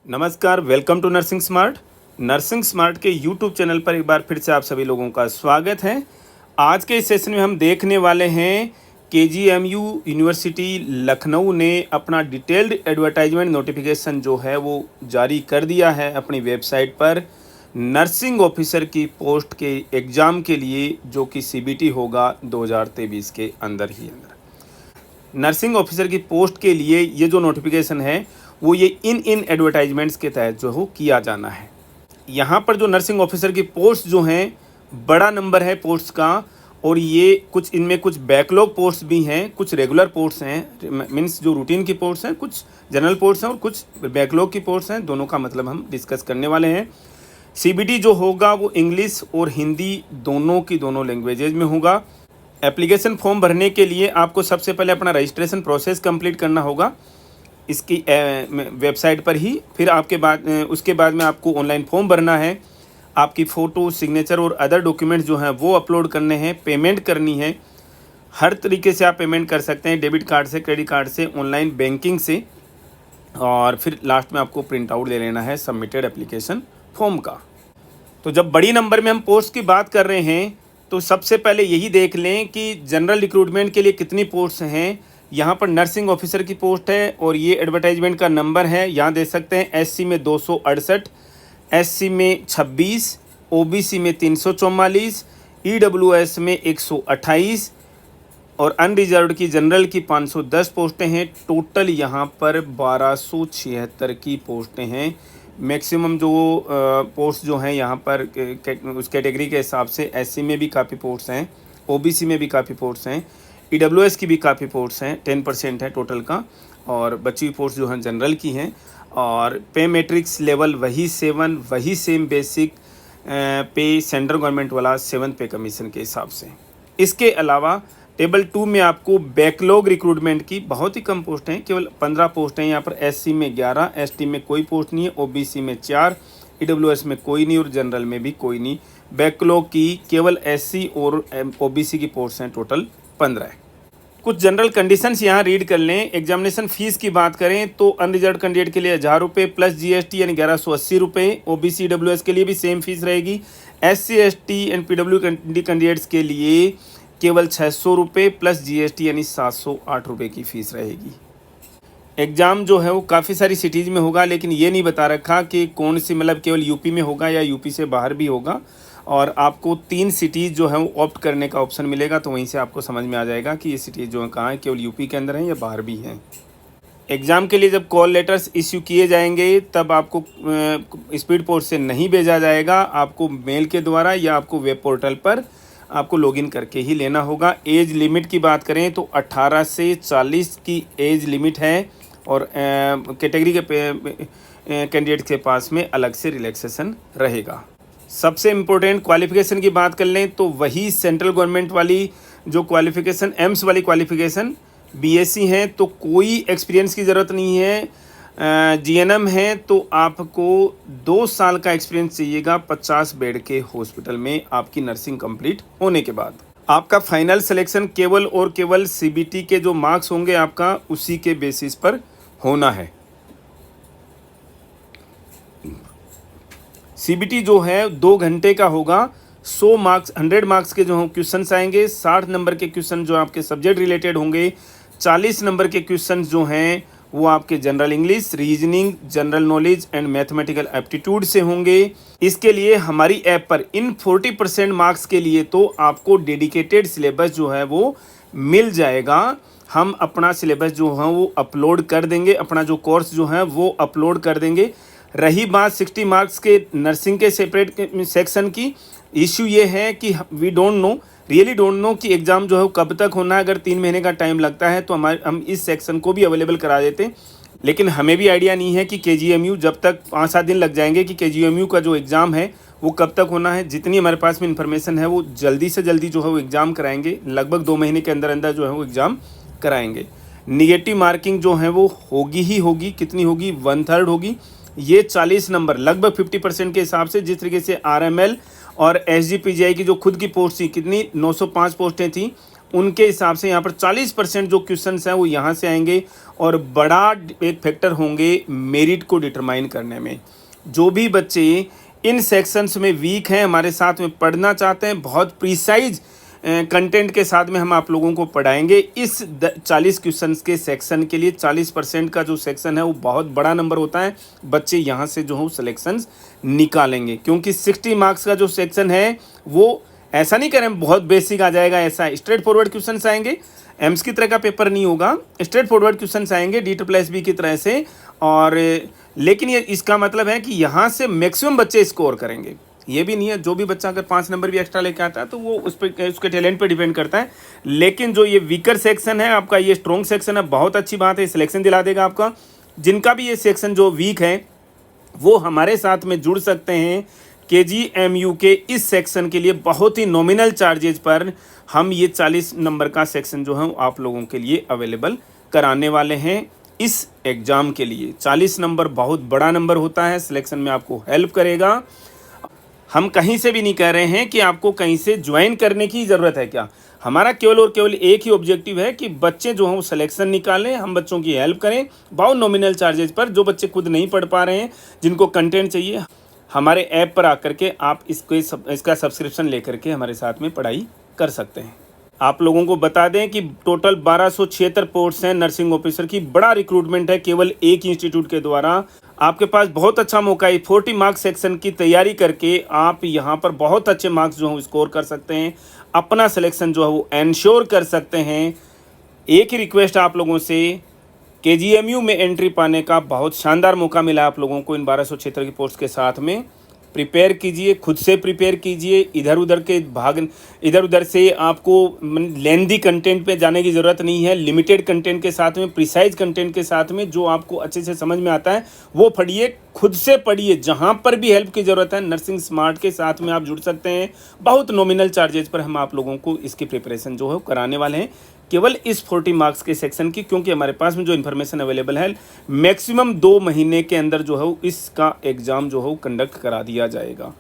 नमस्कार, welcome to nursing smart. Nursing smart के YouTube channel पर एक बार फिर से आप सभी लोगों का स्वागत है। आज के इस सेशन में हम देखने वाले हैं केजीएमयू यूनिवर्सिटी लखनऊ ने अपना डिटेल्ड एडवर्टाइजमेंट नोटिफिकेशन जो है वो जारी कर दिया है अपनी वेबसाइट पर। नर्सिंग ऑफिसर की पोस्ट के एग्ज़ाम के लिए जो कि सीबीटी होगा 2023 के अंदर ही अंदर। नर्सिंग ऑफिसर की पोस्ट के लिए ये जो नोटिफिकेशन है वो ये इन एडवर्टाइजमेंट्स के तहत जो हो किया जाना है। यहाँ पर जो नर्सिंग ऑफिसर की पोस्ट जो हैं, बड़ा नंबर है पोस्ट का, और ये कुछ इनमें कुछ बैकलॉग पोस्ट भी हैं, कुछ रेगुलर पोस्ट हैं, मीन्स जो रूटीन की पोस्ट हैं, कुछ जनरल पोस्ट हैं और कुछ बैकलॉग की पोस्ट हैं। दोनों का मतलब हम डिस्कस करने वाले हैं। सीबीटी जो होगा वो इंग्लिश और हिंदी दोनों की दोनों लैंग्वेजेज में होगा। एप्लीकेशन फॉर्म भरने के लिए आपको सबसे पहले अपना रजिस्ट्रेशन प्रोसेस कंप्लीट करना होगा इसकी वेबसाइट पर ही। फिर उसके बाद में आपको ऑनलाइन फॉर्म भरना है। आपकी फ़ोटो, सिग्नेचर और अदर डॉक्यूमेंट्स जो हैं वो अपलोड करने हैं। पेमेंट करनी है। हर तरीके से आप पेमेंट कर सकते हैं, डेबिट कार्ड से, क्रेडिट कार्ड से, ऑनलाइन बैंकिंग से। और फिर लास्ट में आपको प्रिंट आउट ले लेना है सबमिटेड एप्लीकेशन फॉर्म का। तो जब बड़ी नंबर में हम पोस्ट की बात कर रहे हैं तो सबसे पहले यही देख लें कि जनरल रिक्रूटमेंट के लिए कितनी पोस्ट हैं। यहाँ पर नर्सिंग ऑफिसर की पोस्ट है और ये एडवर्टाइजमेंट का नंबर है, यहाँ दे सकते हैं। एससी में 268, एससी में 26, ओबीसी में 344, ईडब्ल्यूएस में 128 और अनरिजर्व्ड की जनरल की 510 पोस्टें हैं। टोटल यहाँ पर 1276 की पोस्टें हैं। मैक्सिमम जो पोस्ट जो हैं यहाँ पर उस कैटेगरी के हिसाब से एससी में भी काफ़ी पोस्ट हैं, ओबीसी में भी काफ़ी पोस्ट हैं, ईडब्ल्यूएस की भी काफ़ी पोस्ट हैं, 10% है टोटल का, और बची हुई पोस्ट जो हैं जनरल की हैं। और पे मैट्रिक्स लेवल वही 7, वही सेम बेसिक पे सेंट्रल गवर्नमेंट वाला 7th पे कमीशन के हिसाब से। इसके अलावा टेबल 2 में आपको बैकलॉग रिक्रूटमेंट की बहुत ही कम पोस्ट हैं, केवल 15 पोस्ट हैं। यहाँ पर एससी में 11, एसटी में कोई पोस्ट नहीं है, ओबीसी में 4, ईडब्ल्यूएस में कोई नहीं और जनरल में भी कोई नहीं। बैकलॉग की केवल एससी और ओबीसी की पोस्ट हैं, टोटल 15 है। कुछ जनरल कंडीशंस यहाँ रीड कर लें। एग्जामिनेशन फ़ीस की बात करें तो अनरिजर्व कैंडिडेट के लिए 1000 रुपये प्लस जीएसटी यानी 1180 रुपये। ओबीसी डब्ल्यूएस के लिए भी सेम फीस रहेगी। SC ST and PW candidates के लिए केवल 600 रुपये प्लस जीएसटी यानी 708 रुपये की फ़ीस रहेगी। एग्ज़ाम जो है वो काफ़ी सारी सिटीज़ में होगा, लेकिन ये नहीं बता रखा कि कौन सी, मतलब केवल यूपी में होगा या यूपी से बाहर भी होगा। और आपको 3 सिटीज़ जो है वो ऑप्ट करने का ऑप्शन मिलेगा, तो वहीं से आपको समझ में आ जाएगा कि ये सिटीज़ जो है कहाँ है, केवल यूपी के अंदर हैं या बाहर भी हैं। एग्ज़ाम के लिए जब कॉल लेटर्स इश्यू किए जाएंगे तब आपको स्पीड पोस्ट से नहीं भेजा जाएगा, आपको मेल के द्वारा या आपको वेब पोर्टल पर आपको लॉगिन करके ही लेना होगा। एज लिमिट की बात करें तो 18 से 40 की एज लिमिट है और कैटेगरी के कैंडिडेट के पास में अलग से रिलैक्सेशन रहेगा। सबसे इम्पोर्टेंट क्वालिफ़िकेशन की बात कर लें तो वही सेंट्रल गवर्नमेंट वाली जो क्वालिफ़िकेशन, एम्स वाली क्वालिफ़िकेशन बीएससी है तो कोई एक्सपीरियंस की ज़रूरत नहीं है। जीएनएम है तो आपको 2 साल का एक्सपीरियंस चाहिएगा 50 बेड के हॉस्पिटल में आपकी नर्सिंग कंप्लीट होने के बाद। आपका फाइनल सिलेक्शन केवल और केवल सीबीटी के जो मार्क्स होंगे आपका उसी के बेसिस पर होना है। सीबीटी जो है 2 घंटे का होगा। 100 मार्क्स के जो हैं क्वेश्चंस आएंगे। 60 नंबर के क्वेश्चन जो आपके सब्जेक्ट रिलेटेड होंगे। 40 नंबर के क्वेश्चंस जो हैं वो आपके general English, reasoning, general knowledge and mathematical aptitude से होंगे। इसके लिए हमारी ऐप पर इन 40% मार्क्स के लिए तो आपको डेडिकेटेड सिलेबस जो है वो मिल जाएगा। हम अपना सिलेबस जो है वो अपलोड कर देंगे, अपना जो कोर्स जो है वो अपलोड कर देंगे। रही बात 60 मार्क्स के नर्सिंग के सेपरेट सेक्शन की, इशू ये है कि वी रियली डोंट नो कि एग्ज़ाम जो है कब तक होना है। अगर 3 महीने का टाइम लगता है तो हम इस सेक्शन को भी अवेलेबल करा देते, लेकिन हमें भी आइडिया नहीं है कि केजीएमयू जब तक 5-7 दिन लग जाएंगे कि केजीएमयू का जो एग्ज़ाम है वो कब तक होना है। जितनी हमारे पास में इन्फॉर्मेशन है वो जल्दी से जल्दी जो है वो एग्ज़ाम कराएंगे। लगभग 2 महीने के अंदर अंदर जो है वो एग्ज़ाम कराएंगे। निगेटिव मार्किंग जो है वो होगी ही होगी। कितनी होगी? 1/3 होगी। ये 40 नंबर लगभग 50% के हिसाब से, जिस तरीके से आरएमएल और एसजीपीजीआई की जो खुद की पोस्ट थी, कितनी 905 पोस्टें थी, उनके हिसाब से यहाँ पर 40% जो क्वेश्चंस हैं वो यहाँ से आएंगे और बड़ा एक फैक्टर होंगे मेरिट को डिटरमाइन करने में। जो भी बच्चे इन सेक्शंस में वीक हैं, हमारे साथ में पढ़ना चाहते हैं, बहुत प्रिसाइज कंटेंट के साथ में हम आप लोगों को पढ़ाएंगे। इस 40 क्वेश्चंस के सेक्शन के लिए 40% का जो सेक्शन है वो बहुत बड़ा नंबर होता है। बच्चे यहाँ से जो है सिलेक्शंस निकालेंगे, क्योंकि 60 मार्क्स का जो सेक्शन है वो ऐसा नहीं करें बहुत बेसिक आ जाएगा, ऐसा स्ट्रेट फॉरवर्ड क्वेश्चंस आएंगे। एम्स की तरह का पेपर नहीं होगा, स्ट्रेट फॉरवर्ड क्वेश्चंस आएंगे D+B की तरह से। और लेकिन ये इसका मतलब है कि यहाँ से मैक्सिमम बच्चे स्कोर करेंगे। ये भी नहीं है जो भी बच्चा अगर 5 नंबर भी एक्स्ट्रा लेके आता है तो वो उस पर उसके टैलेंट पे डिपेंड करता है। लेकिन जो ये वीकर सेक्शन है आपका, ये स्ट्रॉन्ग सेक्शन है, बहुत अच्छी बात है, सिलेक्शन दिला देगा आपका। जिनका भी ये सेक्शन जो वीक है वो हमारे साथ में जुड़ सकते हैं। KGMU के इस सेक्शन के लिए बहुत ही नॉमिनल चार्जेज पर हम ये 40 नंबर का सेक्शन जो है आप लोगों के लिए अवेलेबल कराने वाले हैं। इस एग्ज़ाम के लिए 40 नंबर बहुत बड़ा नंबर होता है, सिलेक्शन में आपको हेल्प करेगा। हम कहीं से भी नहीं कह रहे हैं कि आपको कहीं से ज्वाइन करने की ज़रूरत है क्या। हमारा केवल और केवल एक ही ऑब्जेक्टिव है कि बच्चे जो हैं वो सिलेक्शन निकालें, हम बच्चों की हेल्प करें बहुत नॉमिनल चार्जेज पर। जो बच्चे खुद नहीं पढ़ पा रहे हैं, जिनको कंटेंट चाहिए, हमारे ऐप पर आकर के आप इसका सब्सक्रिप्शन लेकर के हमारे साथ में पढ़ाई कर सकते हैं। आप लोगों को बता दें कि टोटल 1276 पोस्ट्स हैं नर्सिंग ऑफिसर की। बड़ा रिक्रूटमेंट है केवल एक इंस्टीट्यूट के द्वारा। आपके पास बहुत अच्छा मौका है 40 मार्क्स सेक्शन की तैयारी करके आप यहाँ पर बहुत अच्छे मार्क्स जो है स्कोर कर सकते हैं, अपना सिलेक्शन जो है वो एंश्योर कर सकते हैं। एक ही रिक्वेस्ट आप लोगों से, KGMU में एंट्री पाने का बहुत शानदार मौका मिला आप लोगों को इन 1276 की पोस्ट के साथ में। प्रिपेयर कीजिए, खुद से प्रिपेयर कीजिए। इधर उधर से आपको लेंदी कंटेंट पे जाने की ज़रूरत नहीं है। लिमिटेड कंटेंट के साथ में, प्रिसाइज कंटेंट के साथ में जो आपको अच्छे से समझ में आता है वो पढ़िए, खुद से पढ़िए। जहाँ पर भी हेल्प की ज़रूरत है नर्सिंग स्मार्ट के साथ में आप जुड़ सकते हैं। बहुत नॉमिनल चार्जेज पर हम आप लोगों को इसकी प्रिपरेशन जो है कराने वाले हैं, केवल इस 40 मार्क्स के सेक्शन की। क्योंकि हमारे पास में जो इन्फॉर्मेशन अवेलेबल है, मैक्सिमम 2 महीने के अंदर जो है इसका एग्ज़ाम जो है कंडक्ट करा दिया जाएगा।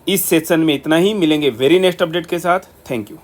इस सेशन में इतना ही, मिलेंगे वेरी नेक्स्ट अपडेट के साथ। Thank you.